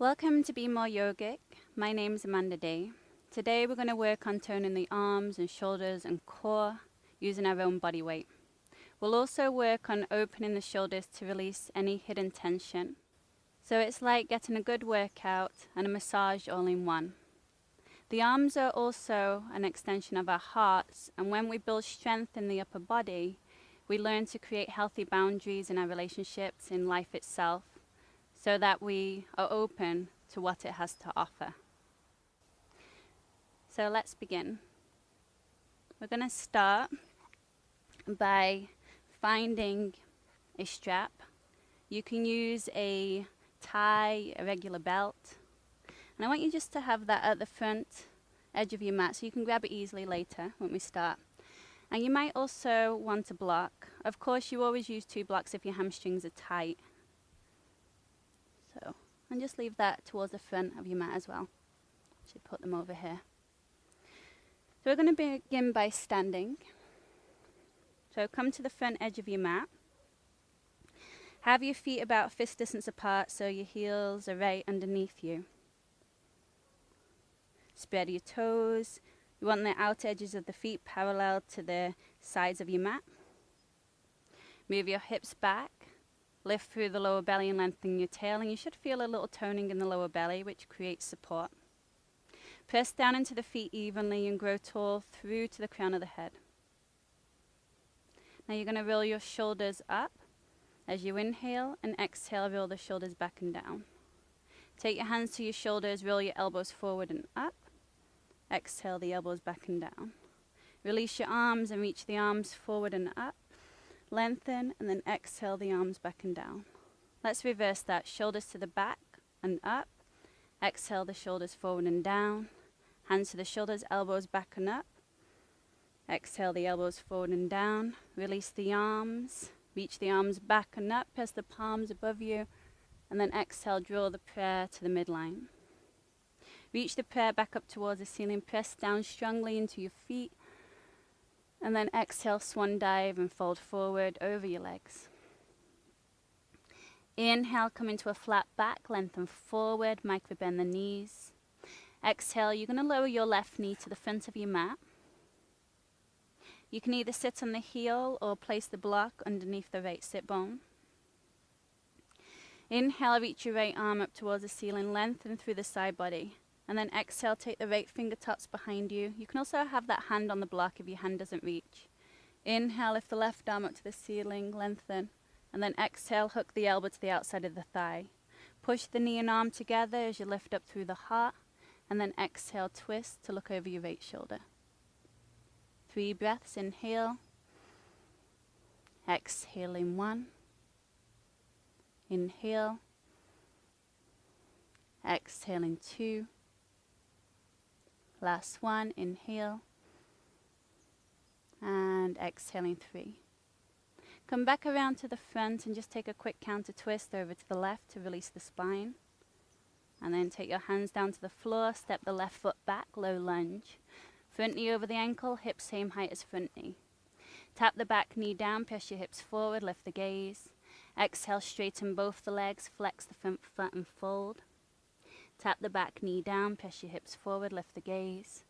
Welcome to Be More Yogic. My name is Amanda Dee. Today we're going to work on toning the arms and shoulders and core using our own body weight. We'll also work on opening the shoulders to release any hidden tension. So it's like getting a good workout and a massage all in one. The arms are also an extension of our hearts, and when we build strength in the upper body, we learn to create healthy boundaries in our relationships, in life itself, so that we are open to what it has to offer. So let's begin. We're going to start by finding a strap. You can use a tie, a regular belt. And I want you just to have that at the front edge of your mat so you can grab it easily later when we start. And you might also want a block. Of course, you always use 2 blocks if your hamstrings are tight. And just leave that towards the front of your mat as well. Should put them over here. So we're going to begin by standing. So come to the front edge of your mat. Have your feet about fist distance apart so your heels are right underneath you. Spread your toes. You want the outer edges of the feet parallel to the sides of your mat. Move your hips back. Lift through the lower belly and lengthen your tail, and you should feel a little toning in the lower belly, which creates support. Press down into the feet evenly and grow tall through to the crown of the head. Now you're going to roll your shoulders up as you inhale, and exhale, roll the shoulders back and down. Take your hands to your shoulders, roll your elbows forward and up. Exhale the elbows back and down. Release your arms and reach the arms forward and up. Lengthen, and then exhale the arms back and down. Let's reverse that. Shoulders to the back and up. Exhale the shoulders forward and down. Hands to the shoulders, elbows back and up. Exhale the elbows forward and down. Release the arms. Reach the arms back and up. Press the palms above you. And then exhale, draw the prayer to the midline. Reach the prayer back up towards the ceiling. Press down strongly into your feet. And then exhale, swan dive and fold forward over your legs. Inhale, come into a flat back, lengthen forward, micro bend the knees. Exhale, you're going to lower your left knee to the front of your mat. You can either sit on the heel or place the block underneath the right sit bone. Inhale, reach your right arm up towards the ceiling, lengthen through the side body. And then exhale, take the right fingertips behind you. You can also have that hand on the block if your hand doesn't reach. Inhale, lift the left arm up to the ceiling, lengthen. And then exhale, hook the elbow to the outside of the thigh. Push the knee and arm together as you lift up through the heart. And then exhale, twist to look over your right shoulder. 3 breaths, inhale. Exhale in 1. Inhale. Exhale in 2. Last one, inhale, and exhaling 3. Come back around to the front and just take a quick counter twist over to the left to release the spine. And then take your hands down to the floor, step the left foot back, low lunge. Front knee over the ankle, hips same height as front knee. Tap the back knee down, press your hips forward, lift the gaze. Exhale, straighten both the legs, flex the front foot and fold. Tap the back knee down, press your hips forward, lift the gaze.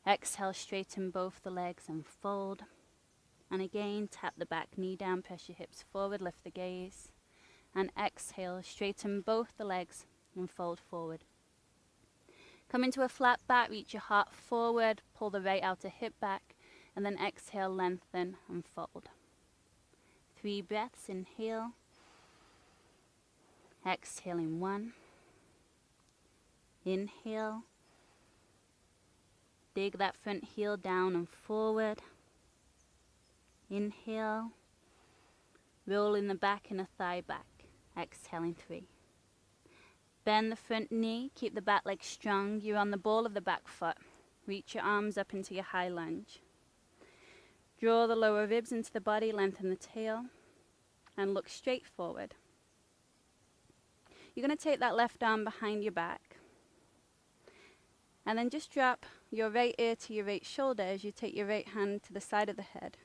Exhale, straighten both the legs and fold. And again, tap the back knee down, press your hips forward, lift the gaze. And exhale, straighten both the legs and fold forward. Come into a flat back, reach your heart forward, pull the right outer hip back, and then exhale, lengthen and fold. 3 breaths, inhale. Exhaling 1. Inhale. Dig that front heel down and forward. Inhale. Roll in the back and a thigh back. Exhaling 3. Bend the front knee. Keep the back leg strong. You're on the ball of the back foot. Reach your arms up into your high lunge. Draw the lower ribs into the body. Lengthen the tail. And look straight forward. You're going to take that left arm behind your back. And then just drop your right ear to your right shoulder as you take your right hand to the side of the head.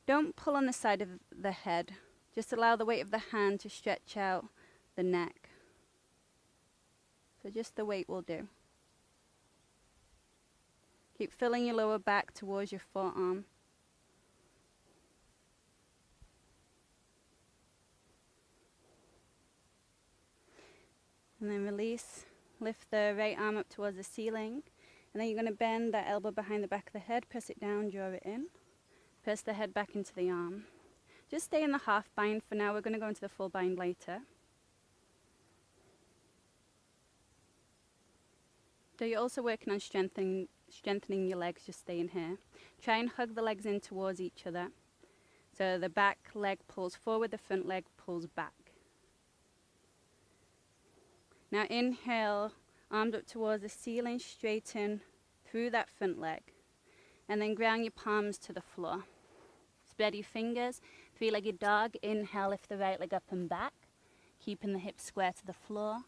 Don't pull on the side of the head. Just allow the weight of the hand to stretch out the neck. So just the weight will do. Keep filling your lower back towards your forearm. And then release. Lift the right arm up towards the ceiling. And then you're going to bend that elbow behind the back of the head, press it down, draw it in. Press the head back into the arm. Just stay in the half bind for now. We're going to go into the full bind later. So you're also working on strengthening your legs, just staying here. Try and hug the legs in towards each other. So the back leg pulls forward, the front leg pulls back. Now inhale, arms up towards the ceiling, straighten through that front leg. And then ground your palms to the floor. Spread your fingers, three-legged dog. Inhale, lift the right leg up and back, keeping the hips square to the floor.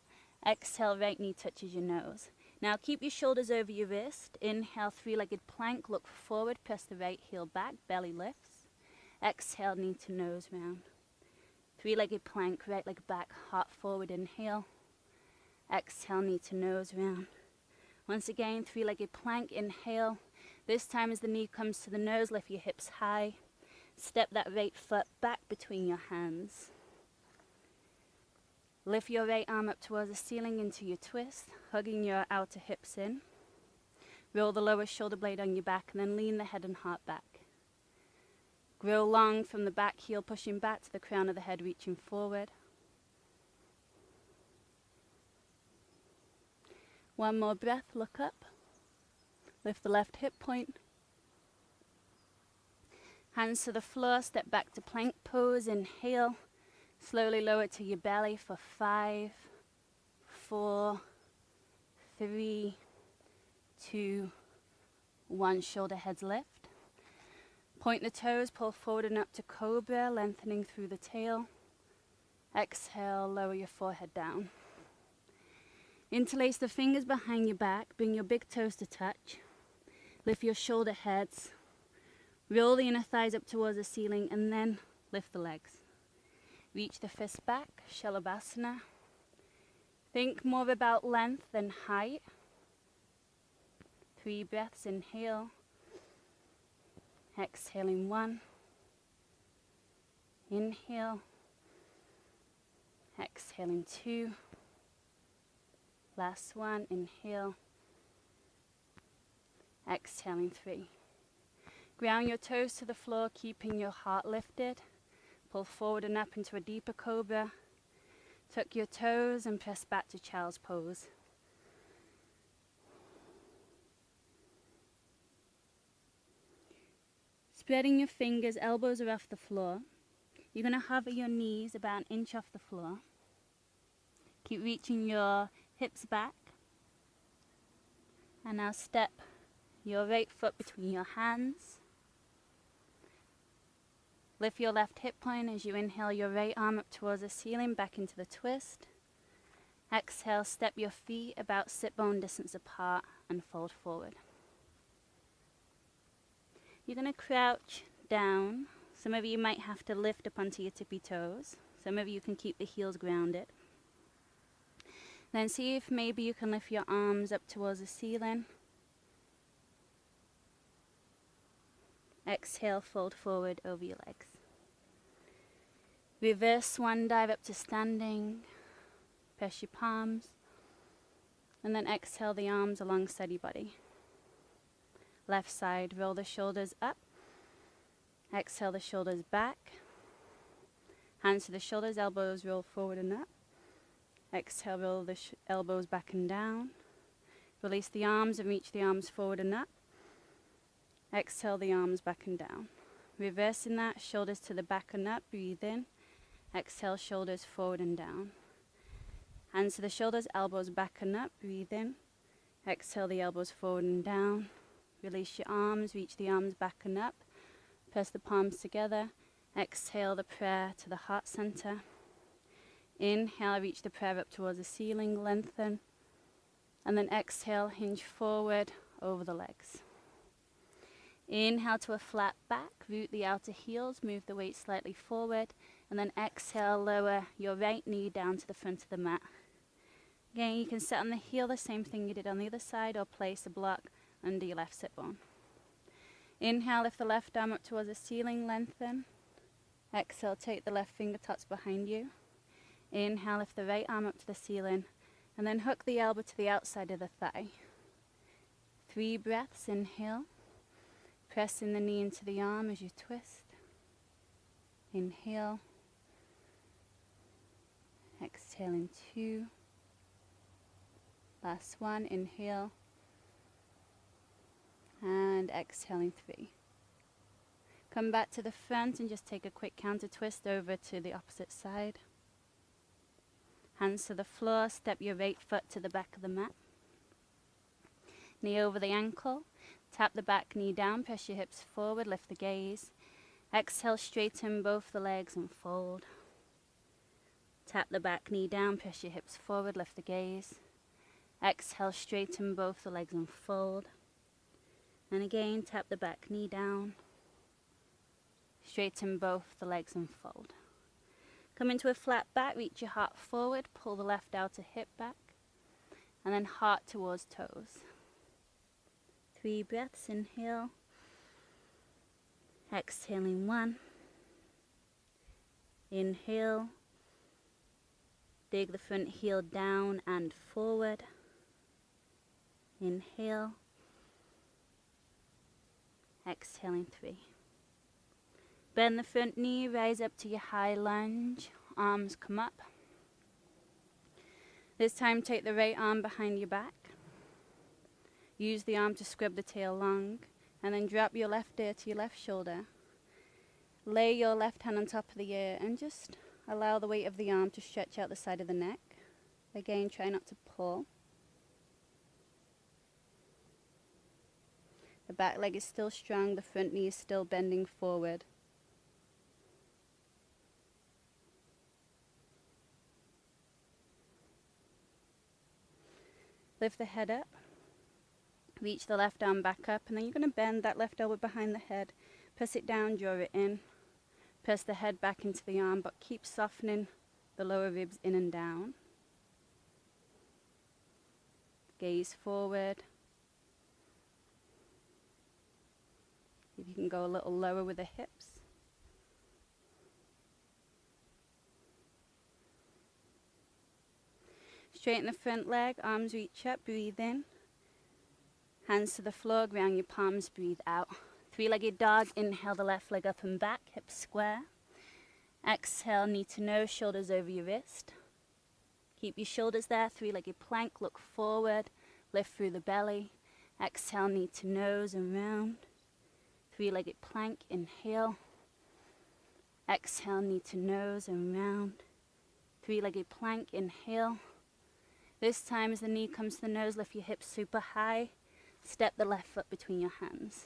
Exhale, right knee touches your nose. Now keep your shoulders over your wrist. Inhale, three-legged plank, look forward, press the right heel back, belly lifts. Exhale, knee to nose round. Three-legged plank, right leg back, heart forward, inhale. Exhale, knee to nose round. Once again, three-legged plank, inhale. This time as the knee comes to the nose, lift your hips high. Step that right foot back between your hands. Lift your right arm up towards the ceiling into your twist, hugging your outer hips in. Roll the lower shoulder blade on your back and then lean the head and heart back. Grow long from the back heel, pushing back to the crown of the head, reaching forward. One more breath, look up. Lift the left hip point. Hands to the floor, step back to plank pose, inhale. Slowly lower to your belly for 5, 4, 3, 2, 1. Shoulder heads lift. Point the toes, pull forward and up to cobra, lengthening through the tail. Exhale, lower your forehead down. Interlace the fingers behind your back, bring your big toes to touch. Lift your shoulder heads. Roll the inner thighs up towards the ceiling and then lift the legs. Reach the fists back, Shalabhasana. Think more about length than height. 3 breaths, inhale. Exhaling 1. Inhale. Exhaling 2. Last one, inhale. Exhaling 3. Ground your toes to the floor, keeping your heart lifted. Pull forward and up into a deeper cobra. Tuck your toes and press back to child's pose. Spreading your fingers, elbows are off the floor. You're going to hover your knees about 1 inch off the floor. Keep reaching your hips back. And now step your right foot between your hands. Lift your left hip point as you inhale your right arm up towards the ceiling, back into the twist. Exhale, step your feet about sit bone distance apart and fold forward. You're going to crouch down. Some of you might have to lift up onto your tippy toes. Some of you can keep the heels grounded. Then see if maybe you can lift your arms up towards the ceiling. Exhale, fold forward over your legs. Reverse swan dive up to standing. Press your palms. And then exhale the arms alongside your body. Left side, roll the shoulders up. Exhale the shoulders back. Hands to the shoulders, elbows roll forward and up. Exhale, roll the elbows back and down. Release the arms and reach the arms forward and up. Exhale the arms back and down. Reversing that, shoulders to the back and up, breathe in. Exhale, shoulders forward and down. Hands to the shoulders, elbows back and up, breathe in. Exhale the elbows forward and down. Release your arms, reach the arms back and up. Press the palms together. Exhale the prayer to the heart center. Inhale, reach the prayer up towards the ceiling, lengthen. And then exhale, hinge forward over the legs. Inhale to a flat back, root the outer heels, move the weight slightly forward. And then exhale, lower your right knee down to the front of the mat. Again, you can sit on the heel, the same thing you did on the other side, or place a block under your left sit bone. Inhale, lift the left arm up towards the ceiling, lengthen. Exhale, take the left fingertips behind you. Inhale, lift the right arm up to the ceiling, and then hook the elbow to the outside of the thigh. 3 breaths, inhale. Pressing the knee into the arm as you twist. Inhale. Exhaling 2. Last one, inhale. And exhaling 3. Come back to the front and just take a quick counter twist over to the opposite side. Hands to the floor, step your right foot to the back of the mat. Knee over the ankle, tap the back knee down, press your hips forward, lift the gaze. Exhale, straighten both the legs and fold. Tap the back knee down, press your hips forward, lift the gaze. Exhale, straighten both the legs and fold. And again, tap the back knee down. Straighten both the legs and fold. Come into a flat back, reach your heart forward, pull the left outer hip back, and then heart towards toes. 3 breaths, inhale. Exhaling 1. Inhale. Dig the front heel down and forward. Inhale. Exhaling 3. Bend the front knee, rise up to your high lunge. Arms come up. This time take the right arm behind your back. Use the arm to scrub the tail long, and then drop your left ear to your left shoulder. Lay your left hand on top of the ear and just allow the weight of the arm to stretch out the side of the neck. Again, try not to pull. The back leg is still strong, the front knee is still bending forward. Lift the head up. Reach the left arm back up, and then you're going to bend that left elbow behind the head. Press it down, draw it in. Press the head back into the arm, but keep softening the lower ribs in and down. Gaze forward. If you can go a little lower with the hips. Straighten the front leg, arms reach up, breathe in. Hands to the floor, ground your palms, breathe out. 3-legged dog, inhale the left leg up and back, hips square. Exhale, knee to nose, shoulders over your wrist. Keep your shoulders there, 3-legged plank, look forward, lift through the belly. Exhale, knee to nose and round. 3-legged plank, inhale. Exhale, knee to nose and round. 3-legged plank, inhale. This time as the knee comes to the nose, lift your hips super high. Step the left foot between your hands.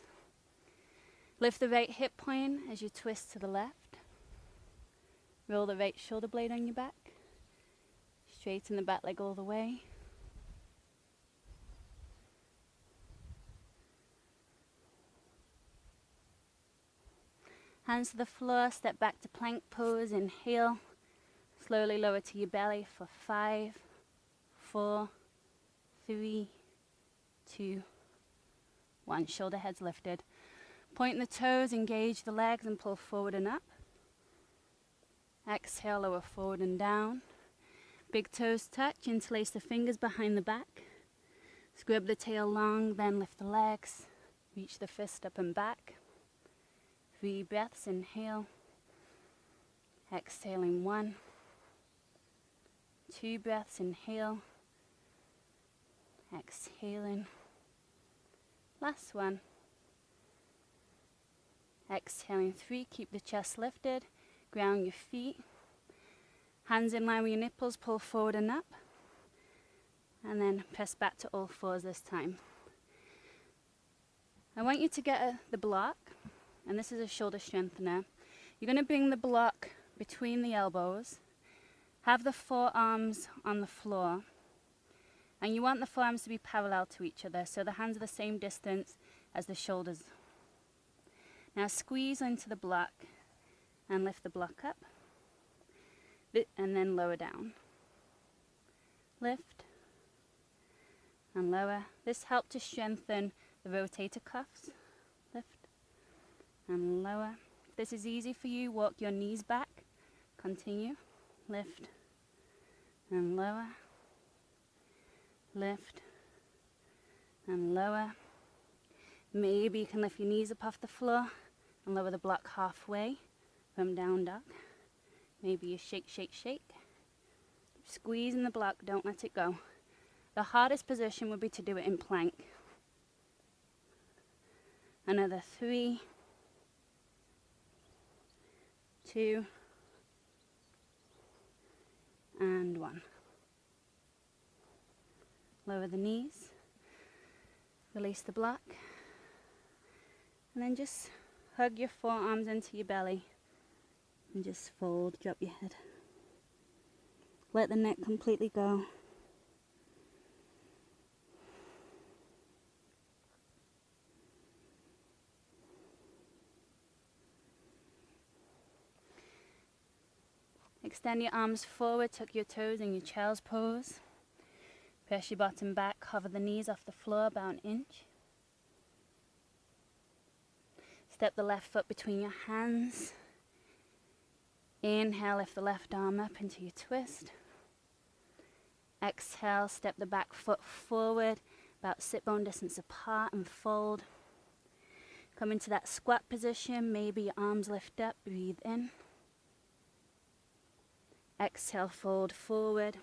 Lift the right hip point as you twist to the left. Roll the right shoulder blade on your back. Straighten the back leg all the way. Hands to the floor, step back to plank pose, inhale. Slowly lower to your belly for 5, 4, 3, 2, 1. Shoulder heads lifted. Point the toes, engage the legs and pull forward and up. Exhale, lower forward and down. Big toes touch, interlace the fingers behind the back. Scrub the tail long, then lift the legs. Reach the fist up and back. 3 breaths, inhale. Exhaling 1. 2 breaths, inhale. Exhaling. Last one. Exhaling 3, keep the chest lifted. Ground your feet. Hands in line with your nipples, pull forward and up. And then press back to all fours this time. I want you to get the block, and this is a shoulder strengthener. You're going to bring the block between the elbows. Have the forearms on the floor. And you want the forearms to be parallel to each other, so the hands are the same distance as the shoulders. Now squeeze into the block and lift the block up. And then lower down. Lift, and lower. This helps to strengthen the rotator cuffs. Lift and lower. If this is easy for you, walk your knees back. Continue. Lift and lower. Lift and lower. Maybe you can lift your knees up off the floor and lower the block halfway from down dog. Maybe you shake, shake, shake. Squeezing the block, don't let it go. The hardest position would be to do it in plank. Another 3, 2, and 1. Lower the knees, release the block, and then just hug your forearms into your belly and just fold, drop your head. Let the neck completely go. Extend your arms forward, tuck your toes in your child's pose. Press your bottom back, hover the knees off the floor about an inch. Step the left foot between your hands. Inhale, lift the left arm up into your twist. Exhale, step the back foot forward, about sit bone distance apart, and fold. Come into that squat position, maybe your arms lift up, breathe in. Exhale, fold forward.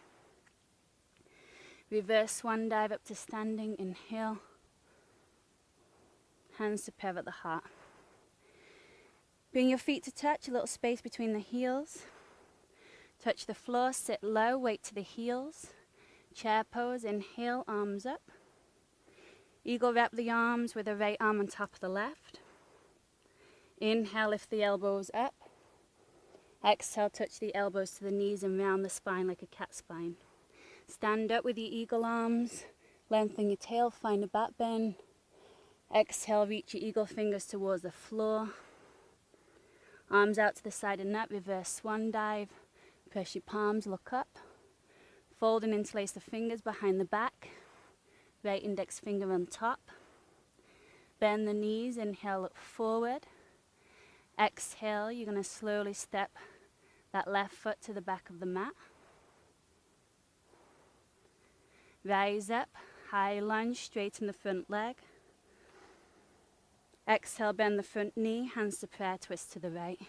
Reverse swan dive up to standing, inhale. Hands to pivot the heart. Bring your feet to touch, a little space between the heels. Touch the floor, sit low, weight to the heels. Chair pose, inhale, arms up. Eagle wrap the arms with the right arm on top of the left. Inhale, lift the elbows up. Exhale, touch the elbows to the knees and round the spine like a cat spine. Stand up with your eagle arms. Lengthen your tail, find a back bend. Exhale, reach your eagle fingers towards the floor. Arms out to the side and up, reverse swan dive. Press your palms, look up. Fold and interlace the fingers behind the back. Right index finger on top. Bend the knees, inhale, look forward. Exhale, you're going to slowly step that left foot to the back of the mat. Rise up, high lunge, straighten the front leg. Exhale, bend the front knee, hands to prayer, twist to the right.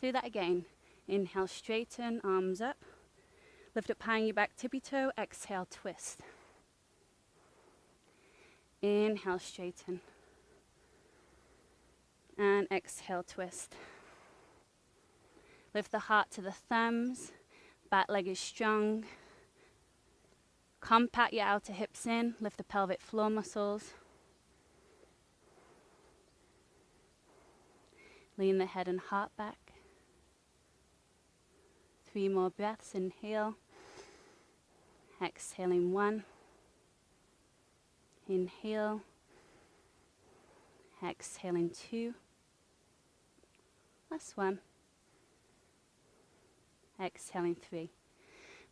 Do that again. Inhale, straighten, arms up. Lift up high on your back tippy toe. Exhale, twist. Inhale, straighten. And exhale, twist. Lift the heart to the thumbs. Back leg is strong. Compact your outer hips in. Lift the pelvic floor muscles. Lean the head and heart back. 3 more breaths. Inhale. Exhaling 1. Inhale. Exhaling 2. Last 1. Exhaling 3.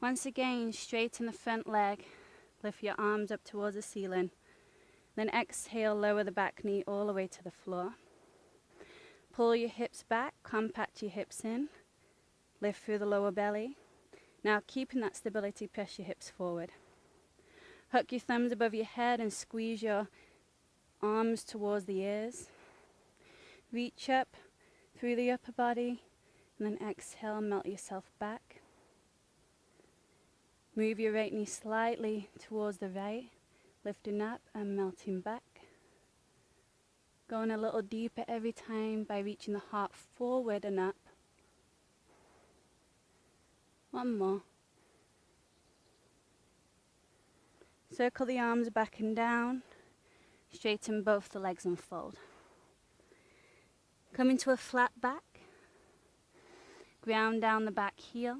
Once again, straighten the front leg. Lift your arms up towards the ceiling. Then exhale, lower the back knee all the way to the floor. Pull your hips back, compact your hips in. Lift through the lower belly. Now, keeping that stability, press your hips forward. Hook your thumbs above your head and squeeze your arms towards the ears. Reach up through the upper body, and then exhale, melt yourself back. Move your right knee slightly towards the right, lifting up and melting back. Going a little deeper every time by reaching the heart forward and up. 1 more. Circle the arms back and down. Straighten both the legs and fold. Come into a flat back. Ground down the back heel.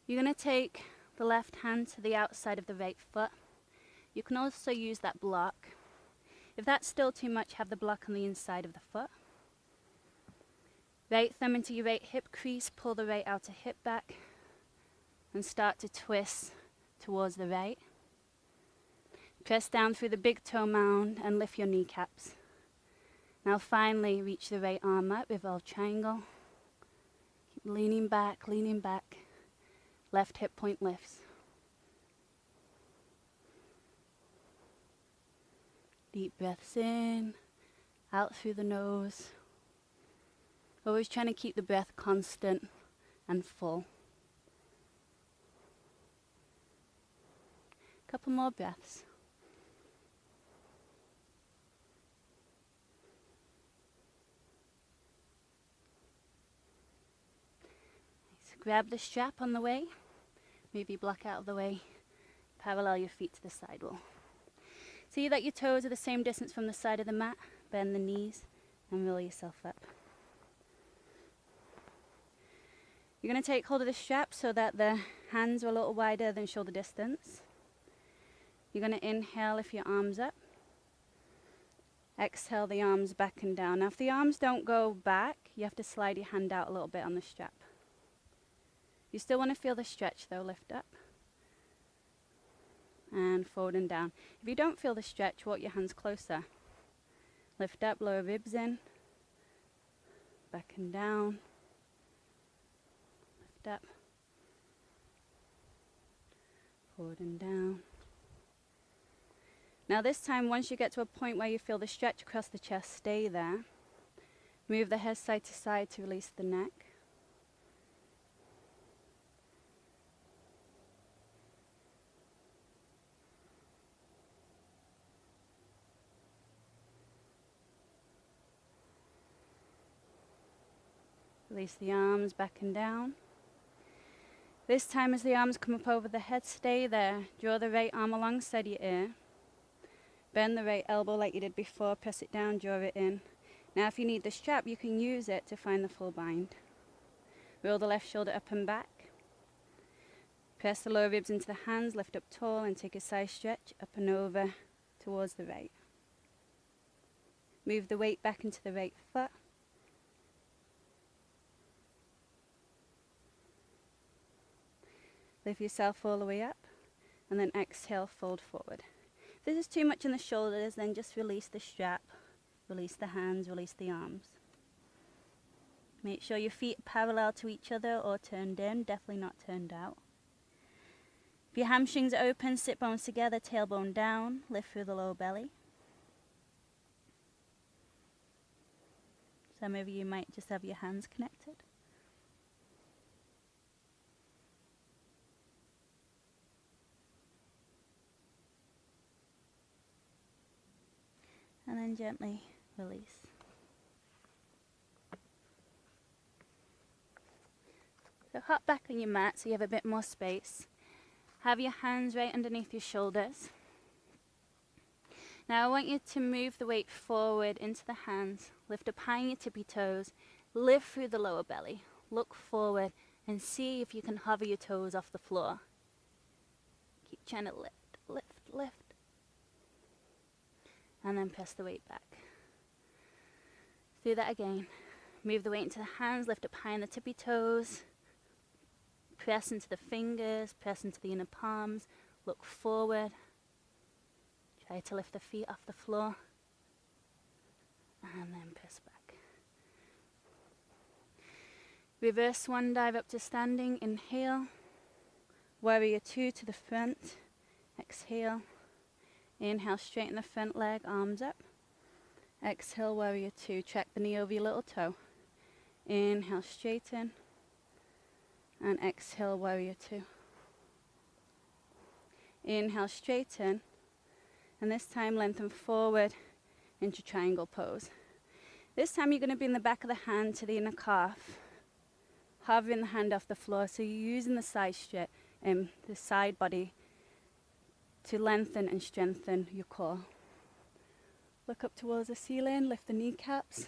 You're going to take the left hand to the outside of the right foot. You can also use that block. If that's still too much, have the block on the inside of the foot. Right thumb into your right hip crease, pull the right outer hip back. and start to twist towards the right. Press down through the big toe mound and lift your kneecaps. Now finally reach the right arm up, revolve triangle. Keep leaning back, leaning back. Left hip point lifts. Deep breaths in, out through the nose. Always trying to keep the breath constant and full. Couple more breaths. Nice. Grab the strap on the way. Maybe block out of the way. Parallel your feet to the sidewall. See that your toes are the same distance from the side of the mat. Bend the knees and roll yourself up. You're going to take hold of the strap so that the hands are a little wider than shoulder distance. You're going to inhale, lift your arms up. Exhale the arms back and down. Now if the arms don't go back, you have to slide your hand out a little bit on the strap. You still want to feel the stretch though. Lift up. And forward and down. If you don't feel the stretch, walk your hands closer. Lift up, lower ribs in. Back and down. Lift up. Forward and down. Now this time, once you get to a point where you feel the stretch across the chest, stay there. Move the head side to side to release the neck. Release the arms back and down. This time as the arms come up over the head, stay there. Draw the right arm alongside your ear. Bend the right elbow like you did before. Press it down, draw it in. Now if you need the strap, you can use it to find the full bind. Roll the left shoulder up and back. Press the lower ribs into the hands, lift up tall and take a side stretch up and over towards the right. Move the weight back into the right foot. Lift yourself all the way up and then exhale, fold forward. If this is too much in the shoulders, then just release the strap, release the hands, release the arms. Make sure your feet are parallel to each other or turned in, definitely not turned out. If your hamstrings are open, sit bones together, tailbone down, lift through the lower belly. Some of you might just have your hands connected. And then gently release. So hop back on your mat so you have a bit more space. Have your hands right underneath your shoulders. Now I want you to move the weight forward into the hands. Lift up high on your tippy toes. Lift through the lower belly. Look forward and see if you can hover your toes off the floor. Keep trying to lift, lift, lift. And then press the weight back. Do that again. Move the weight into the hands, lift up high on the tippy toes. Press into the fingers, press into the inner palms. Look forward. Try to lift the feet off the floor. And then press back. Reverse swan dive up to standing. Inhale. Warrior two to the front. Exhale. Inhale, straighten the front leg, arms up. Exhale, warrior two. Track the knee over your little toe. Inhale, straighten. And exhale, warrior two. Inhale, straighten. And this time lengthen forward into triangle pose. This time you're going to bring the back of the hand to the inner calf. Hovering the hand off the floor. So you're using the the side body to lengthen and strengthen your core. Look up towards the ceiling, lift the kneecaps,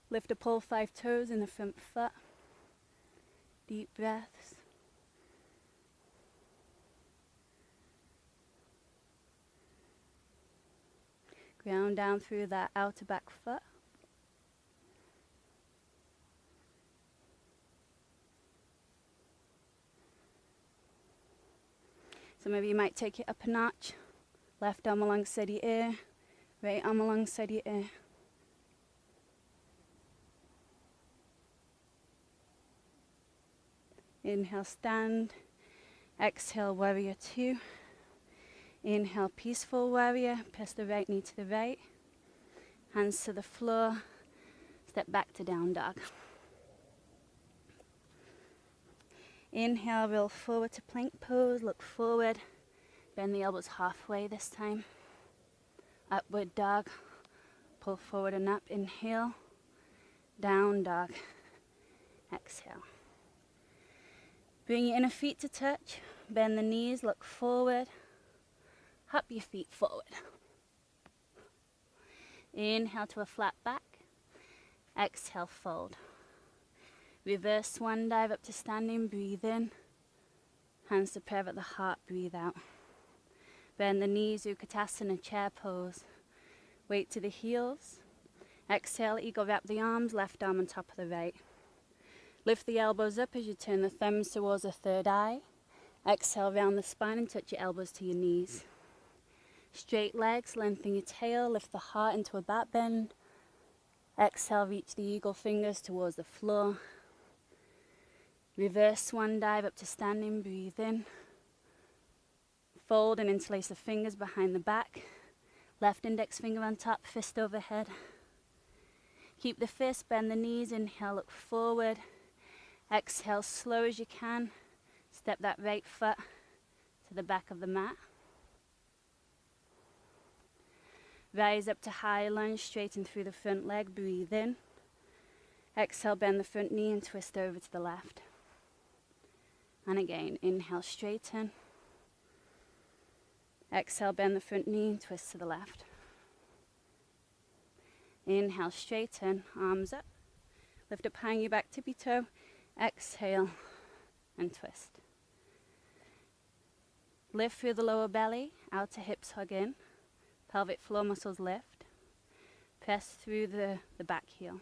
lift up all 5 toes in the front foot. Deep breaths. Ground down through that outer back foot. Some of you might take it up a notch. Left arm alongside your ear, right arm alongside your ear. Inhale, stand. Exhale, warrior two. Inhale, peaceful warrior. Press the right knee to the right. Hands to the floor. Step back to down dog. Inhale, roll forward to plank pose. Look forward. Bend the elbows halfway this time. Upward dog. Pull forward and up. Inhale. Down dog. Exhale. Bring your inner feet to touch. Bend the knees. Look forward. Hop your feet forward. Inhale to a flat back. Exhale, fold. Reverse swan dive up to standing. Breathe in. Hands to prayer at the heart. Breathe out. Bend the knees. Utkatasana, chair pose. Weight to the heels. Exhale, eagle wrap the arms. Left arm on top of the right. Lift the elbows up as you turn the thumbs towards the third eye. Exhale, round the spine and touch your elbows to your knees. Straight legs, lengthen your tail. Lift the heart into a back bend. Exhale, reach the eagle fingers towards the floor. Reverse swan dive up to standing. Breathe in. Fold and interlace the fingers behind the back. Left index finger on top, fist overhead. Keep the fist, bend the knees. Inhale, look forward. Exhale, slow as you can. Step that right foot to the back of the mat. Rise up to high lunge, straighten through the front leg. Breathe in. Exhale, bend the front knee and twist over to the left. And again, inhale, straighten. Exhale, bend the front knee and twist to the left. Inhale, straighten, arms up. Lift up, hang your back tippy toe. Exhale and twist. Lift through the lower belly, outer hips hug in. Pelvic floor muscles lift. Press through the back heel.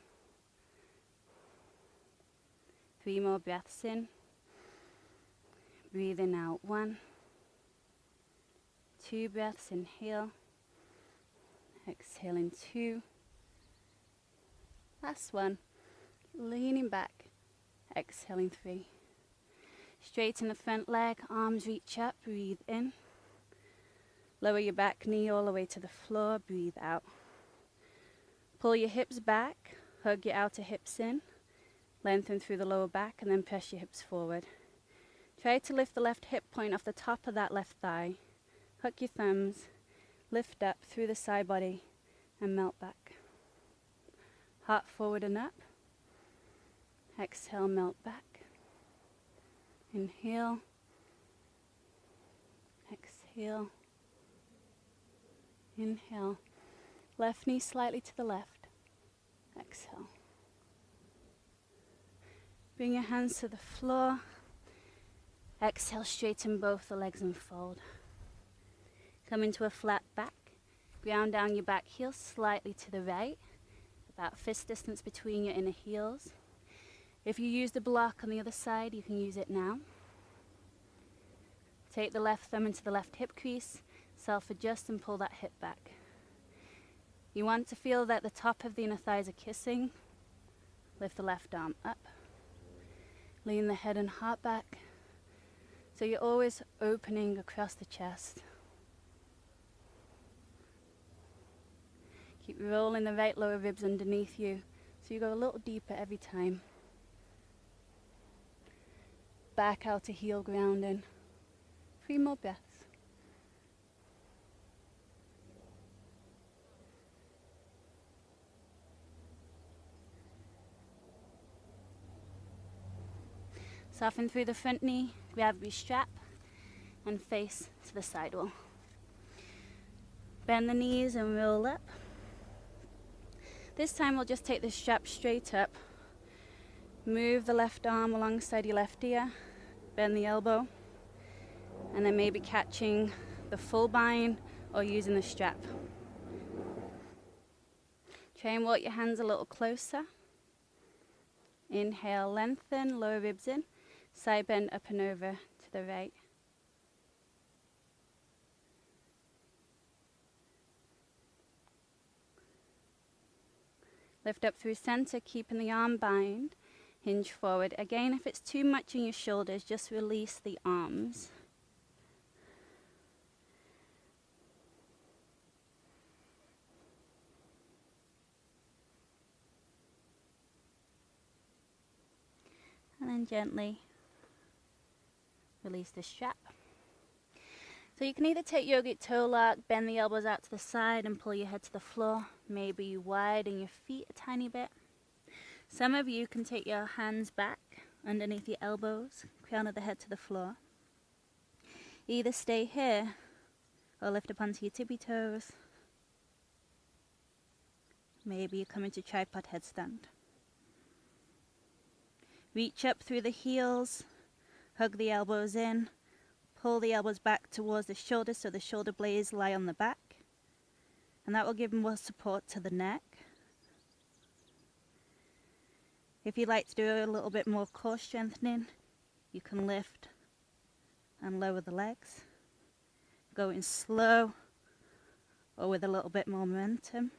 3 more breaths in. Breathing out. 1. 2 breaths, inhale. Exhaling 2. Last one. Leaning back. Exhaling 3. Straighten the front leg, arms reach up, breathe in. Lower your back knee all the way to the floor, breathe out. Pull your hips back, hug your outer hips in. Lengthen through the lower back and then press your hips forward. Try to lift the left hip point off the top of that left thigh. Hook your thumbs, lift up through the side body and melt back. Heart forward and up. Exhale, melt back. Inhale. Exhale. Inhale. Left knee slightly to the left. Exhale. Bring your hands to the floor. Exhale, straighten both the legs and fold. Come into a flat back. Ground down your back heel slightly to the right. About fist distance between your inner heels. If you use the block on the other side, you can use it now. Take the left thumb into the left hip crease. Self-adjust and pull that hip back. You want to feel that the top of the inner thighs are kissing. Lift the left arm up. Lean the head and heart back. So you're always opening across the chest. Keep rolling the right lower ribs underneath you so you go a little deeper every time. Back out to heel grounding. 3 more breaths. Soften through the front knee, grab your strap, and face to the side wall. Bend the knees and roll up. This time we'll just take the strap straight up. Move the left arm alongside your left ear. Bend the elbow. And then maybe catching the full bind or using the strap. Try and walk your hands a little closer. Inhale, lengthen, lower ribs in. Side bend up and over to the right. Lift up through center, keeping the arm bind. Hinge forward. Again, if it's too much in your shoulders, just release the arms. And then gently release the strap. So you can either take yogic toe lock, bend the elbows out to the side and pull your head to the floor. Maybe you widen your feet a tiny bit. Some of you can take your hands back underneath your elbows, crown of the head to the floor. Either stay here or lift up onto your tippy toes. Maybe you come into tripod headstand. Reach up through the heels, hug the elbows in, pull the elbows back towards the shoulders so the shoulder blades lie on the back. And that will give more support to the neck. If you'd like to do a little bit more core strengthening, you can lift and lower the legs. Going slow or with a little bit more momentum.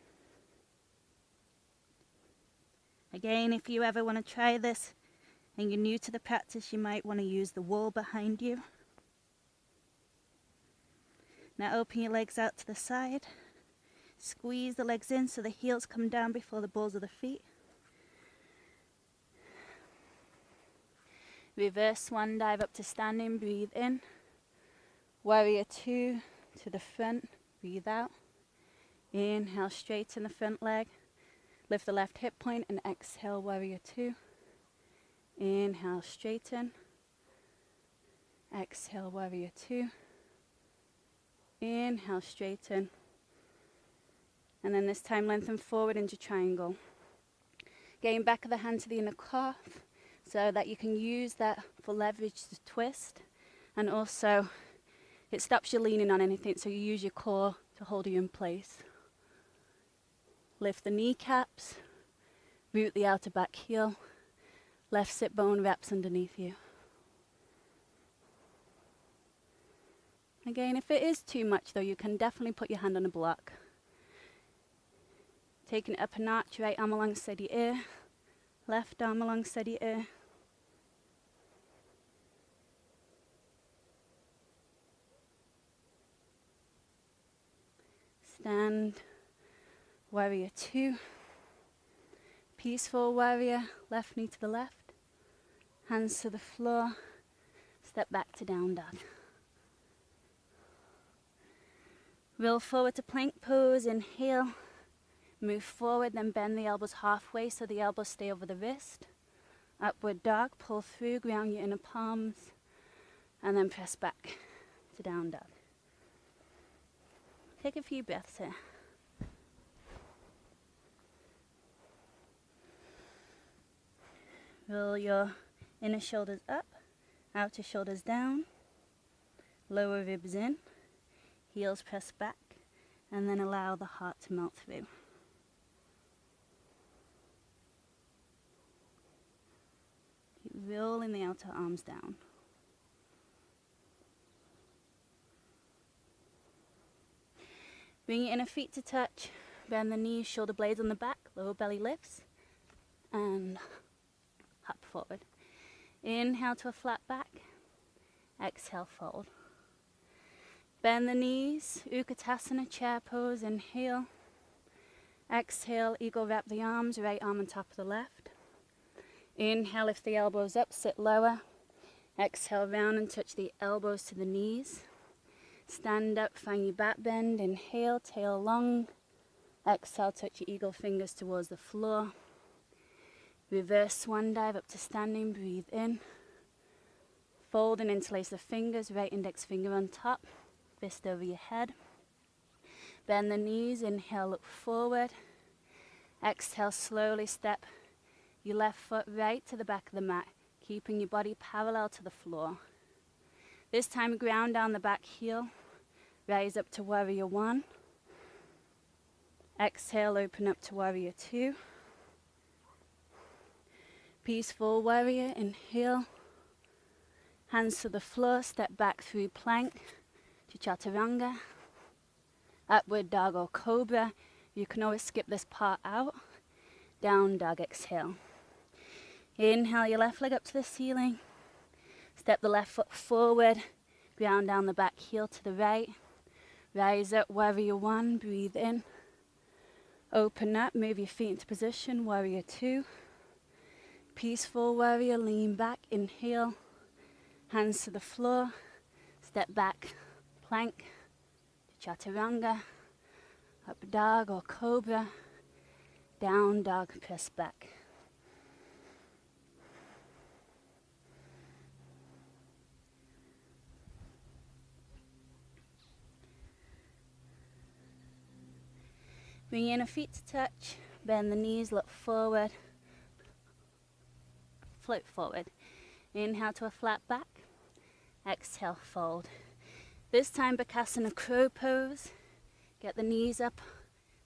Again, if you ever want to try this and you're new to the practice, you might want to use the wall behind you. Now open your legs out to the side. Squeeze the legs in so the heels come down before the balls of the feet. Reverse swan dive up to standing, breathe in. Warrior two to the front, breathe out. Inhale, straighten the front leg. Lift the left hip point and exhale, warrior two. Inhale, straighten. Exhale, warrior two. Inhale, straighten. And then this time lengthen forward into triangle. Getting back of the hand to the inner calf so that you can use that for leverage to twist. And also it stops you leaning on anything, so you use your core to hold you in place. Lift the kneecaps, root the outer back heel. Left sit bone wraps underneath you. Again, if it is too much though, you can definitely put your hand on a block. Taking it up a notch, right arm alongside your ear, left arm alongside your ear. Stand, warrior two. Peaceful warrior, left knee to the left. Hands to the floor, step back to down dog. Roll forward to plank pose, inhale. Move forward, then bend the elbows halfway so the elbows stay over the wrist. Upward dog, pull through, ground your inner palms, and then press back to down dog. Take a few breaths here. Roll your inner shoulders up, outer shoulders down, lower ribs in, heels press back, and then allow the heart to melt through. Keep rolling the outer arms down. Bring your inner feet to touch, bend the knees, shoulder blades on the back, lower belly lifts, and hop forward. Inhale to a flat back, exhale, fold. Bend the knees, Utkatasana, chair pose, inhale. Exhale, eagle wrap the arms, right arm on top of the left. Inhale, lift the elbows up, sit lower. Exhale, round and touch the elbows to the knees. Stand up, find your back bend, inhale, tail long. Exhale, touch your eagle fingers towards the floor. Reverse swan dive up to standing, breathe in. Fold and interlace the fingers, right index finger on top, fist over your head. Bend the knees, inhale, look forward. Exhale, slowly step your left foot right to the back of the mat, keeping your body parallel to the floor. This time, ground down the back heel, rise up to warrior one. Exhale, open up to warrior two. Peaceful warrior, inhale. Hands to the floor, step back through plank to chaturanga. Upward dog or cobra. You can always skip this part out. down dog, exhale. Inhale your left leg up to the ceiling. Step the left foot forward, ground down the back heel to the right. Rise up, warrior one, breathe in. Open up, move your feet into position, warrior two. Peaceful warrior, lean back, inhale. Hands to the floor, step back, plank, chaturanga, up dog or cobra, down dog, press back. Bring your inner feet to touch, bend the knees, look forward, float forward. Inhale to a flat back, exhale, fold. This time Bakasana crow pose. Get the knees up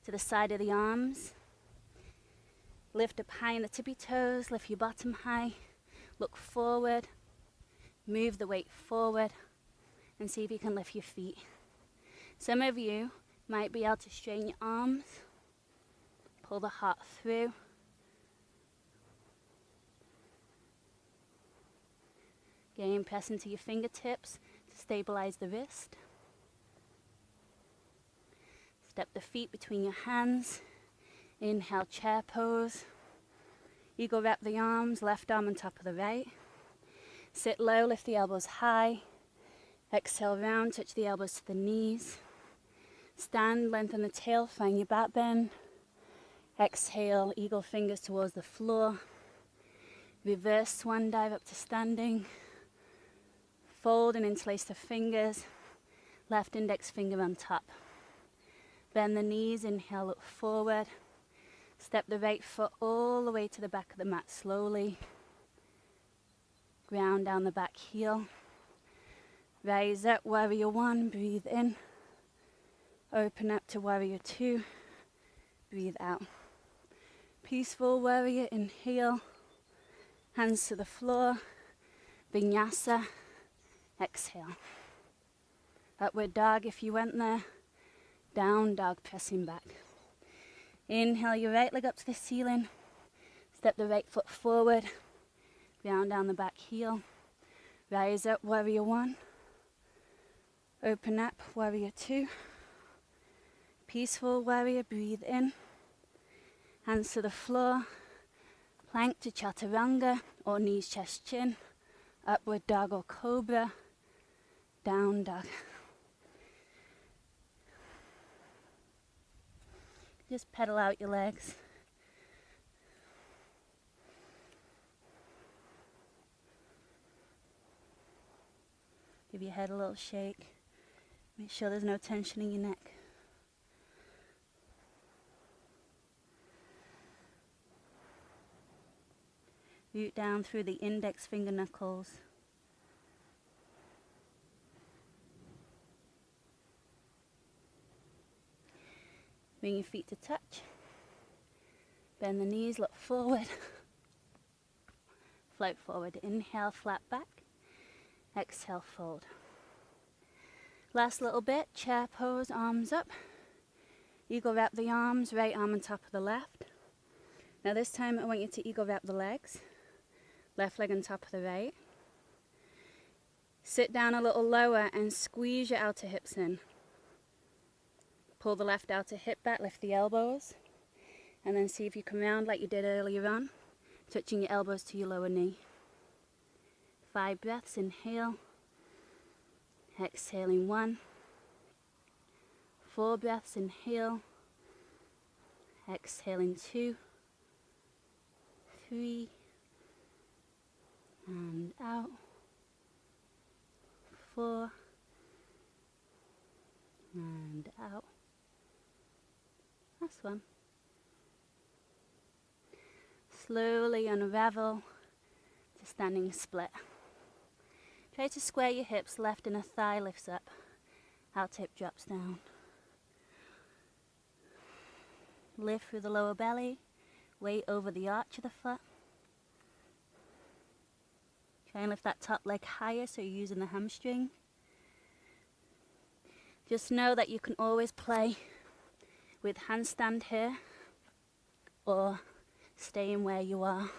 to the side of the arms. Lift up high in the tippy toes, lift your bottom high, look forward, move the weight forward, and see if you can lift your feet. Some of you might be able to straighten your arms, pull the heart through. Again, press into your fingertips to stabilize the wrist. Step the feet between your hands. Inhale, chair pose. Eagle wrap the arms, left arm on top of the right. Sit low, lift the elbows high. Exhale, round, touch the elbows to the knees. Stand, lengthen the tail, find your back bend. Exhale, eagle fingers towards the floor. Reverse swan dive up to standing. Fold and interlace the fingers. Left index finger on top. Bend the knees, inhale, look forward. Step the right foot all the way to the back of the mat slowly. Ground down the back heel. Rise up, warrior one, breathe in. Open up to warrior two, breathe out. Peaceful warrior, inhale. Hands to the floor, vinyasa, exhale. Upward dog if you went there. Down dog, pressing back. Inhale your right leg up to the ceiling. Step the right foot forward. Ground down the back heel. Rise up, warrior one. Open up, warrior two. Peaceful warrior, breathe in. Hands to the floor. Plank to chaturanga or knees, chest, chin. Upward dog or cobra. Down dog. Just pedal out your legs. Give your head a little shake. Make sure there's no tension in your neck. Root down through the index finger knuckles. Bring your feet to touch. Bend the knees, look forward. Float forward. Inhale, flat back. Exhale, fold. Last little bit, chair pose, arms up. Eagle wrap the arms, right arm on top of the left. Now this time I want you to eagle wrap the legs. Left leg on top of the right. Sit down a little lower and squeeze your outer hips in. Pull the left outer hip back, lift the elbows. And then see if you come round like you did earlier on, touching your elbows to your lower knee. 5 breaths, inhale. Exhaling 1. 4 breaths, inhale. Exhaling 2. 3. And out. 4. And out. Last one. Slowly unravel to standing split. Try to square your hips, left inner thigh lifts up, out hip drops down. Lift through the lower belly, weight over the arch of the foot. Try and lift that top leg higher so you're using the hamstring. Just know that you can always play with handstand here or staying where you are.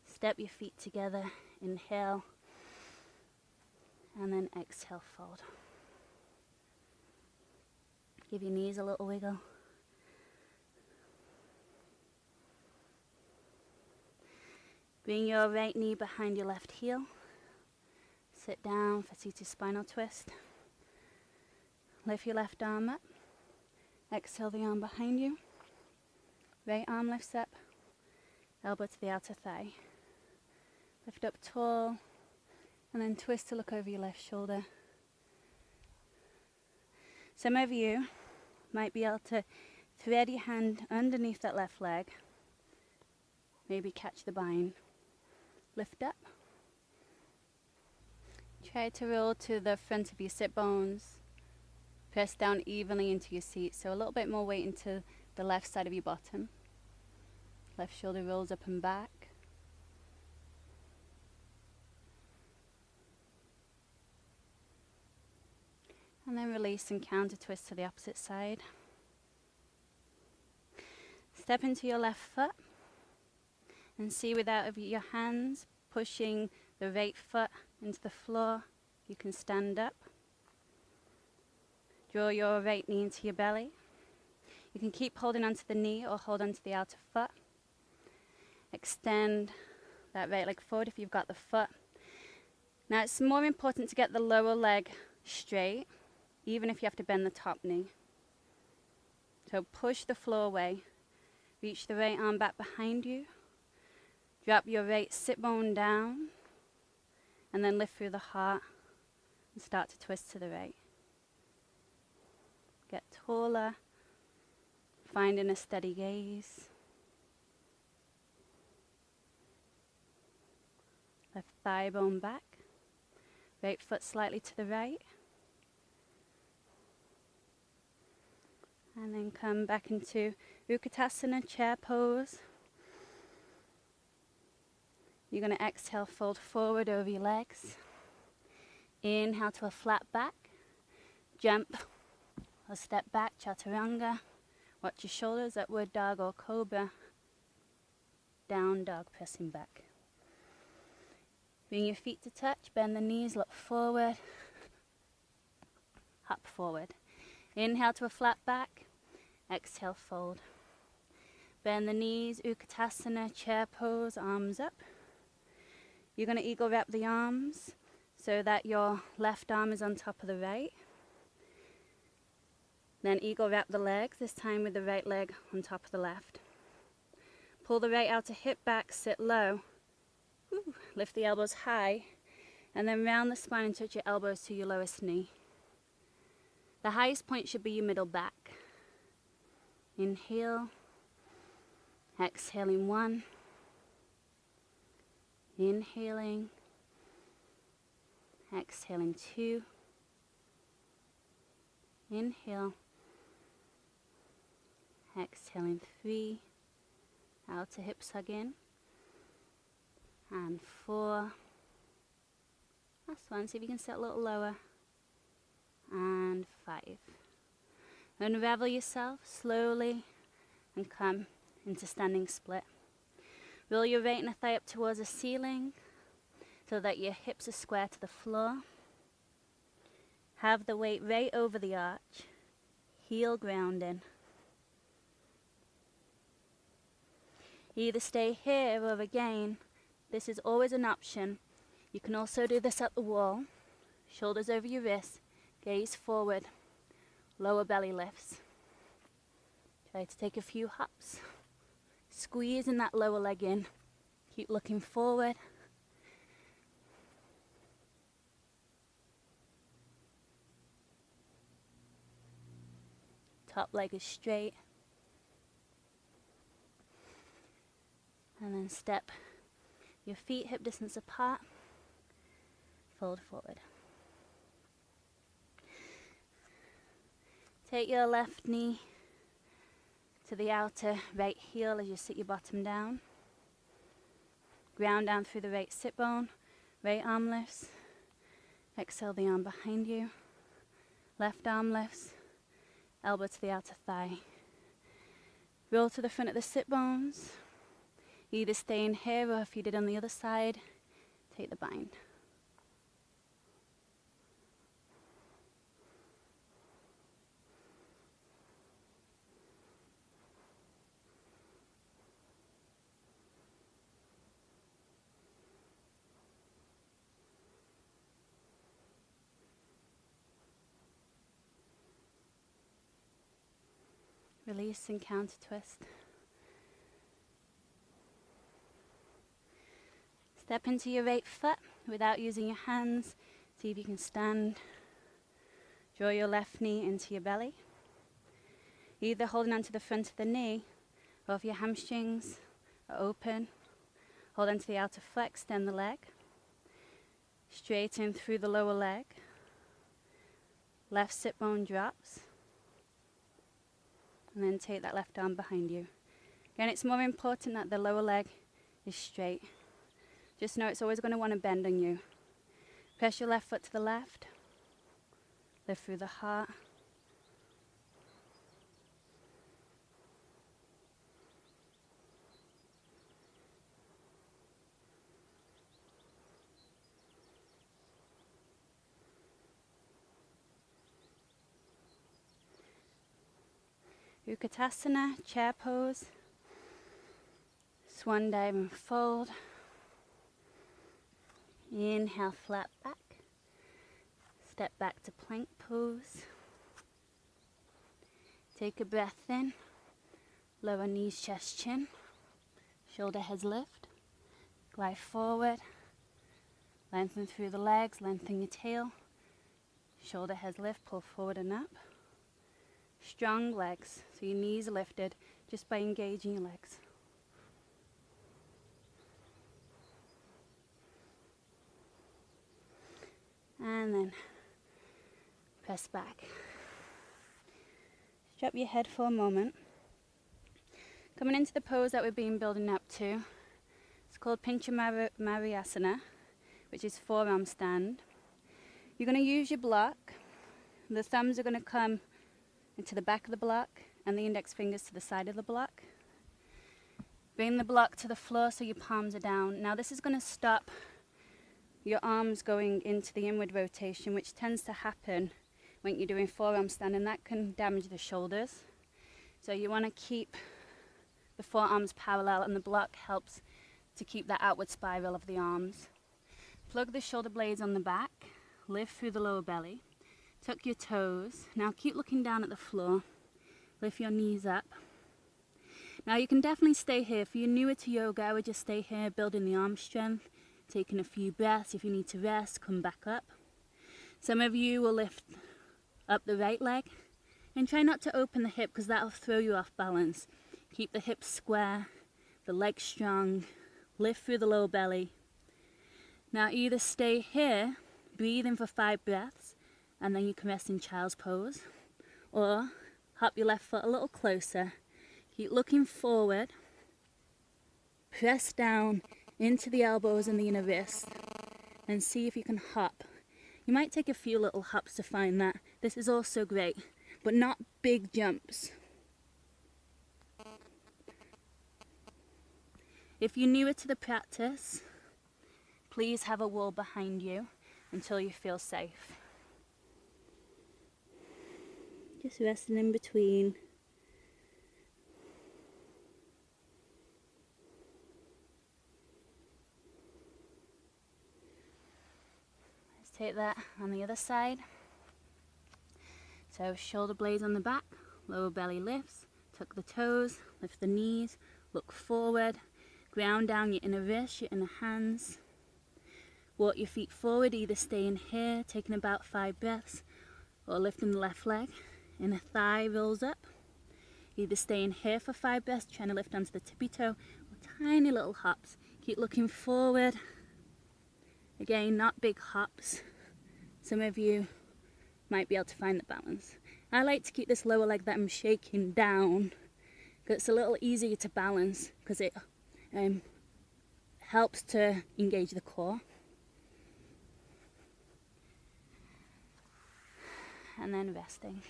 Step your feet together, inhale, and then exhale, fold. Give your knees a little wiggle. Bring your right knee behind your left heel. Sit down for seated spinal twist. Lift your left arm up. Exhale the arm behind you. Right arm lifts up. Elbow to the outer thigh. Lift up tall, and then twist to look over your left shoulder. Some of you might be able to thread your hand underneath that left leg. Maybe catch the bind. Lift up. Try to roll to the front of your sit bones. Press down evenly into your seat, so a little bit more weight into the left side of your bottom. Left shoulder rolls up and back. And then release and counter twist to the opposite side. Step into your left foot and see without your hands pushing the right foot into the floor. You can stand up. Draw your right knee into your belly. You can keep holding onto the knee or hold onto the outer foot. Extend that right leg forward if you've got the foot. Now it's more important to get the lower leg straight, even if you have to bend the top knee. So push the floor away. Reach the right arm back behind you. Drop your right sit bone down. And then lift through the heart and start to twist to the right. Get taller. Finding a steady gaze. Left thigh bone back. Right foot slightly to the right. And then come back into Utkatasana, chair pose. You're going to exhale, fold forward over your legs. Inhale to a flat back. Jump or step back, chaturanga. Watch your shoulders, upward dog or cobra. Down dog, pressing back. Bring your feet to touch, bend the knees, look forward. Hop forward. Inhale to a flat back. Exhale, fold. Bend the knees, Utkatasana, chair pose, arms up. You're going to eagle wrap the arms so that your left arm is on top of the right. Then eagle wrap the legs, this time with the right leg on top of the left. Pull the right outer hip back, sit low. Ooh, lift the elbows high, and then round the spine and touch your elbows to your lowest knee. The highest point should be your middle back. Inhale, exhaling 1. Inhaling, exhaling 2. Inhale, exhaling 3. Outer hips hug in. And 4. Last one, see if you can sit a little lower. And 5. Unravel yourself slowly and come into standing split. Roll your right inner thigh up towards the ceiling so that your hips are square to the floor. Have the weight right over the arch. Heel grounding. Either stay here or again. This is always an option. You can also do this at the wall. Shoulders over your wrists. Gaze forward. Lower belly lifts. Try to take a few hops. Squeezing that lower leg in. Keep looking forward. Top leg is straight. And then step your feet hip distance apart. Fold forward. Take your left knee to the outer right heel as you sit your bottom down. Ground down through the right sit bone. Right arm lifts. Exhale the arm behind you. Left arm lifts, elbow to the outer thigh. Roll to the front of the sit bones. Either stay in here, or if you did on the other side, take the bind. Release and counter twist. Step into your right foot without using your hands. See if you can stand. Draw your left knee into your belly. Either holding onto the front of the knee, or if your hamstrings are open, hold onto the outer foot, extend the leg. Straighten through the lower leg. Left sit bone drops. And then take that left arm behind you. Again, it's more important that the lower leg is straight. Just know it's always going to want to bend on you. Press your left foot to the left. Lift through the heart. Utkatasana, chair pose. Swan dive and fold. Inhale, flat back. Step back to plank pose. Take a breath in. Lower knees, chest, chin. Shoulder heads lift. Glide forward. Lengthen through the legs, lengthen your tail. Shoulder heads lift, pull forward and up. Strong legs, so your knees are lifted just by engaging your legs. And then press back. Drop your head for a moment. Coming into the pose that we've been building up to. It's called Pincha Mayurasana, which is forearm stand. You're going to use your block. The thumbs are going to come into the back of the block and the index fingers to the side of the block. Bring the block to the floor so your palms are down. Now this is going to stop your arms going into the inward rotation, which tends to happen when you're doing forearm stand, and that can damage the shoulders. So you want to keep the forearms parallel, and the block helps to keep that outward spiral of the arms. Plug the shoulder blades on the back, lift through the lower belly. Tuck your toes. Now keep looking down at the floor. Lift your knees up. Now you can definitely stay here. If you're newer to yoga, I would just stay here, building the arm strength, taking a few breaths. If you need to rest, come back up. Some of you will lift up the right leg and try not to open the hip, because that'll throw you off balance. Keep the hips square, the legs strong. Lift through the lower belly. Now either stay here, breathe in for 5 breaths, and then you can rest in child's pose, or hop your left foot a little closer. Keep looking forward. Press down into the elbows and the inner wrist, and see if you can hop. You might take a few little hops to find that. This is also great, but not big jumps. If you're newer to the practice, please have a wall behind you until you feel safe. Just resting in between. Let's take that on the other side. So shoulder blades on the back, lower belly lifts, tuck the toes, lift the knees, look forward, ground down your inner wrists, your inner hands. Walk your feet forward, either stay in here, taking about 5 breaths, or lifting the left leg. Inner thigh rolls up. Either stay in here for 5 breaths, trying to lift onto the tippy toe, or tiny little hops. Keep looking forward. Again, not big hops. Some of you might be able to find the balance. I like to keep this lower leg that I'm shaking down, because it's a little easier to balance, because it helps to engage the core. and then resting.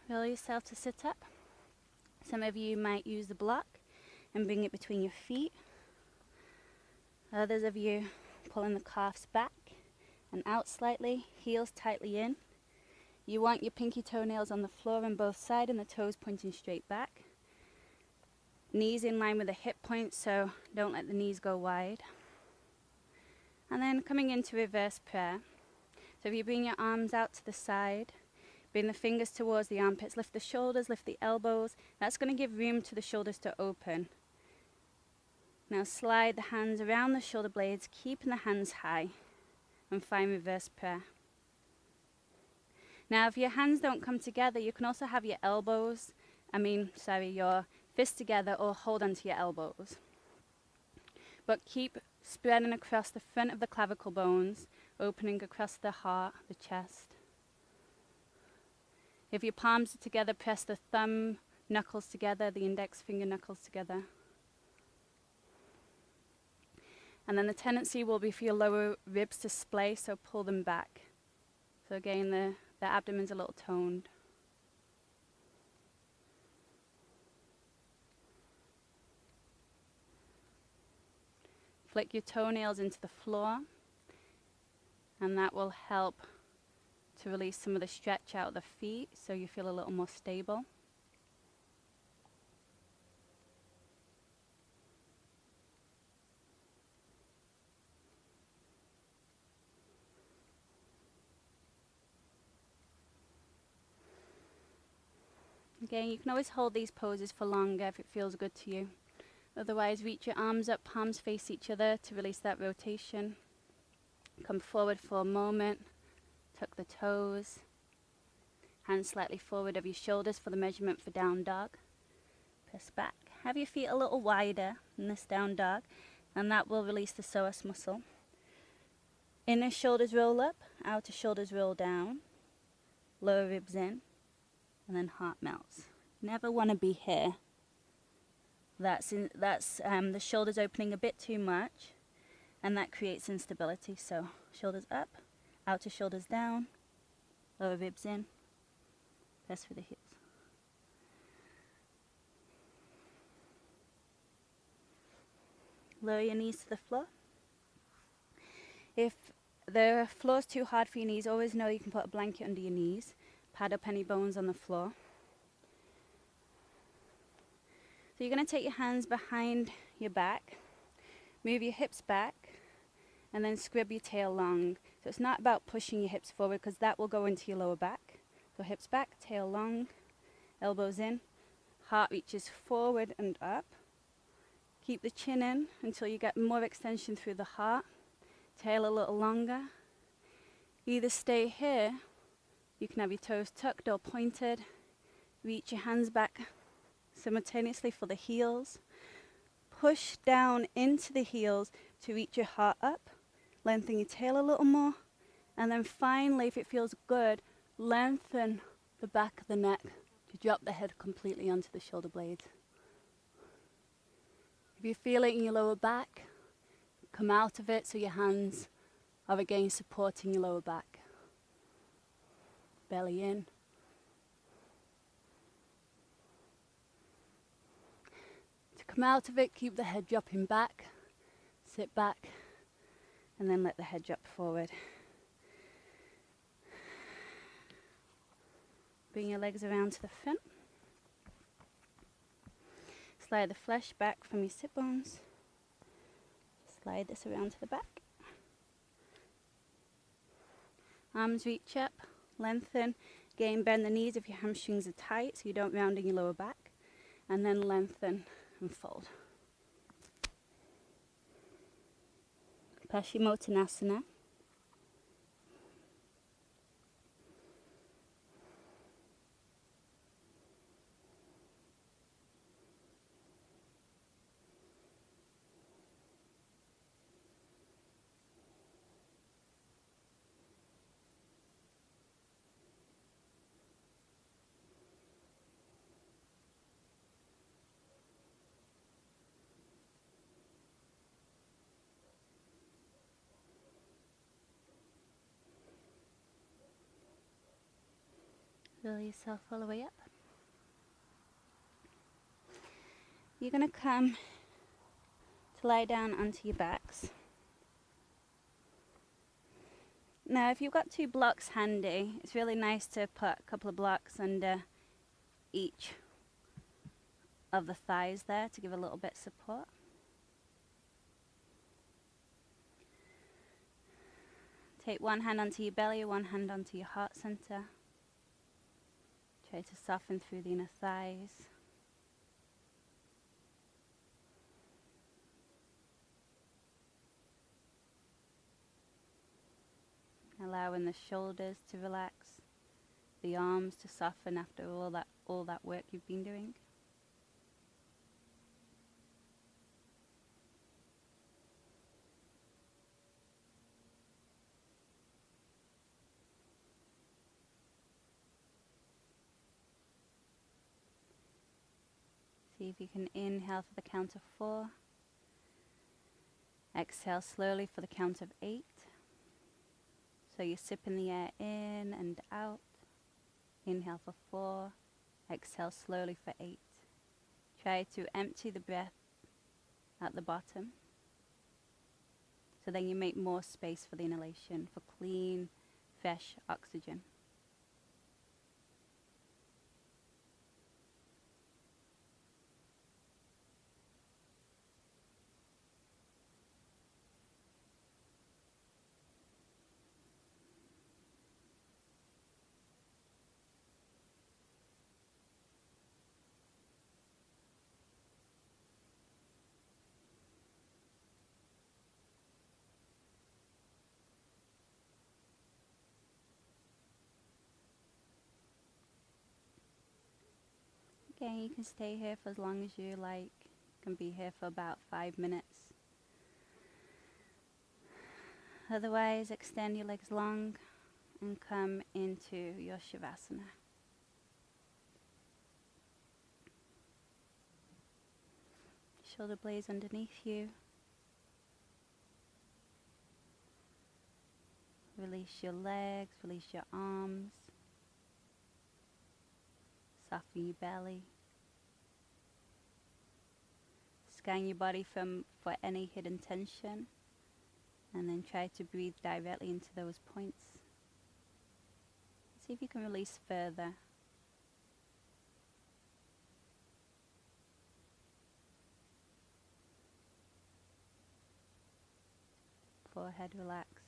Will yourself to sit up. Some of you might use the block and bring it between your feet. Others of you pulling the calves back and out slightly, heels tightly in. You want your pinky toenails on the floor on both sides and the toes pointing straight back. Knees in line with the hip points, so don't let the knees go wide. And then coming into reverse prayer. So if you bring your arms out to the side, bring the fingers towards the armpits, lift the shoulders, lift the elbows. That's going to give room to the shoulders to open. Now slide the hands around the shoulder blades, keeping the hands high, and find reverse prayer. Now if your hands don't come together, you can also have your your fists together or hold onto your elbows. But keep spreading across the front of the clavicle bones, opening across the heart, the chest. If your palms are together, press the thumb knuckles together, the index finger knuckles together. And then the tendency will be for your lower ribs to splay, so pull them back. So again, the abdomen's a little toned. Flick your toenails into the floor, and that will help to release some of the stretch out of the feet so you feel a little more stable. Again, you can always hold these poses for longer if it feels good to you. Otherwise, reach your arms up, palms face each other to release that rotation. Come forward for a moment, tuck the toes, hands slightly forward of your shoulders for the measurement for down dog. Press back. Have your feet a little wider in this down dog, and that will release the psoas muscle. Inner shoulders roll up, outer shoulders roll down, lower ribs in, and then heart melts. Never want to be here. That's the shoulders opening a bit too much, and that creates instability. So shoulders up, outer shoulders down, lower ribs in, press through the heels. Lower your knees to the floor. If the floor's too hard for your knees, always know you can put a blanket under your knees. Pad up any bones on the floor. So you're going to take your hands behind your back, move your hips back, and then scrib your tail long. So it's not about pushing your hips forward because that will go into your lower back. So hips back, tail long, elbows in, heart reaches forward and up. Keep the chin in until you get more extension through the heart. Tail a little longer. Either stay here, you can have your toes tucked or pointed. Reach your hands back simultaneously for the heels. Push down into the heels to reach your heart up. Lengthen your tail a little more. And then finally, if it feels good, lengthen the back of the neck to drop the head completely onto the shoulder blades. If you feel it in your lower back, come out of it so your hands are again supporting your lower back. Belly in. To come out of it, keep the head dropping back. Sit back, and then let the head drop forward. Bring your legs around to the front. Slide the flesh back from your sit bones. Slide this around to the back. Arms reach up, lengthen. Again, bend the knees if your hamstrings are tight so you don't round in your lower back. And then lengthen and fold. Paschimottanasana. Fill yourself all the way up. You're going to come to lie down onto your backs. Now, if you've got 2 blocks handy, it's really nice to put a couple of blocks under each of the thighs there to give a little bit of support. Take one hand onto your belly, one hand onto your heart center. Try to soften through the inner thighs. Allowing the shoulders to relax, the arms to soften after all that work you've been doing. See if you can inhale for the count of 4. Exhale slowly for the count of 8. So you're sipping the air in and out. Inhale for 4. Exhale slowly for 8. Try to empty the breath at the bottom. So then you make more space for the inhalation, for clean, fresh oxygen. Again, you can stay here for as long as you like. You can be here for about 5 minutes. Otherwise, extend your legs long and come into your Shavasana. Shoulder blades underneath you. Release your legs, release your arms. Soften your belly. Scan your body for any hidden tension. And then try to breathe directly into those points. See if you can release further. Forehead relaxed.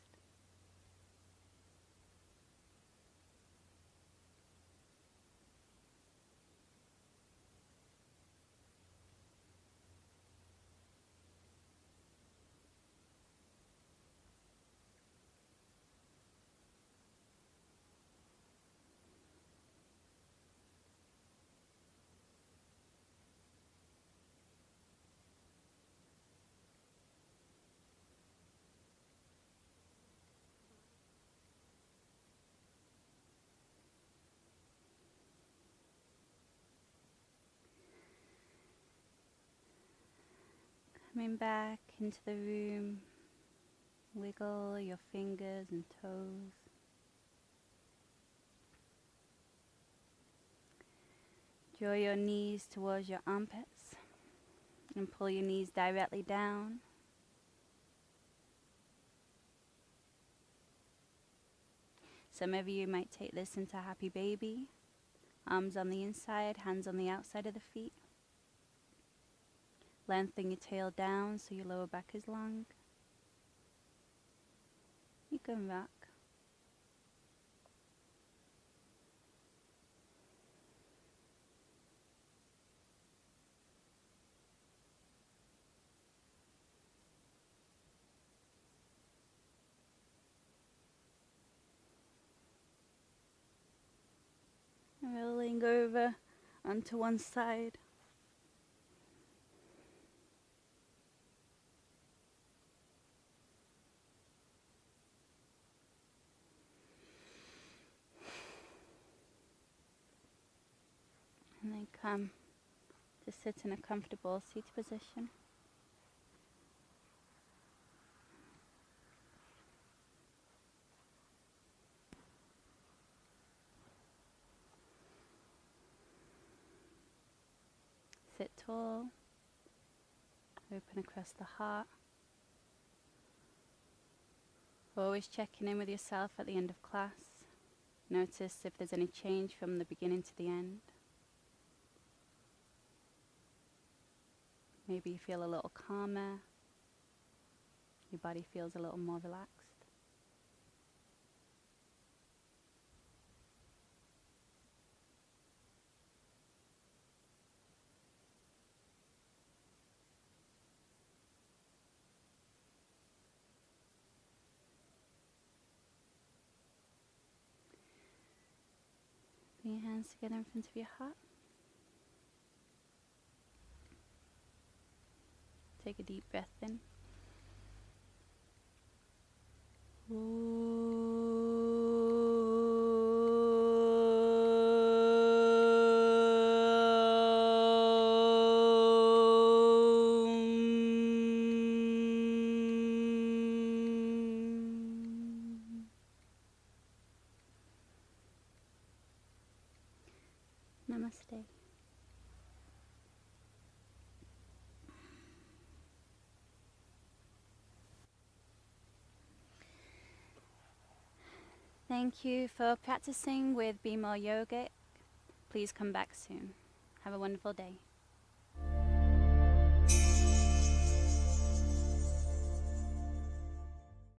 Coming back into the room, wiggle your fingers and toes. Draw your knees towards your armpits and pull your knees directly down. Some of you might take this into happy baby. Arms on the inside, hands on the outside of the feet. Lengthen your tail down so your lower back is long. You can rock. Rolling over onto one side. And then come to sit in a comfortable seat position. sit tall, open across the heart. Always checking in with yourself at the end of class. Notice if there's any change from the beginning to the end. Maybe you feel a little calmer. Your body feels a little more relaxed. Bring your hands together in front of your heart. Take a deep breath in. Namaste. Thank you for practicing with Be More Yoga. Please come back soon. Have a wonderful day.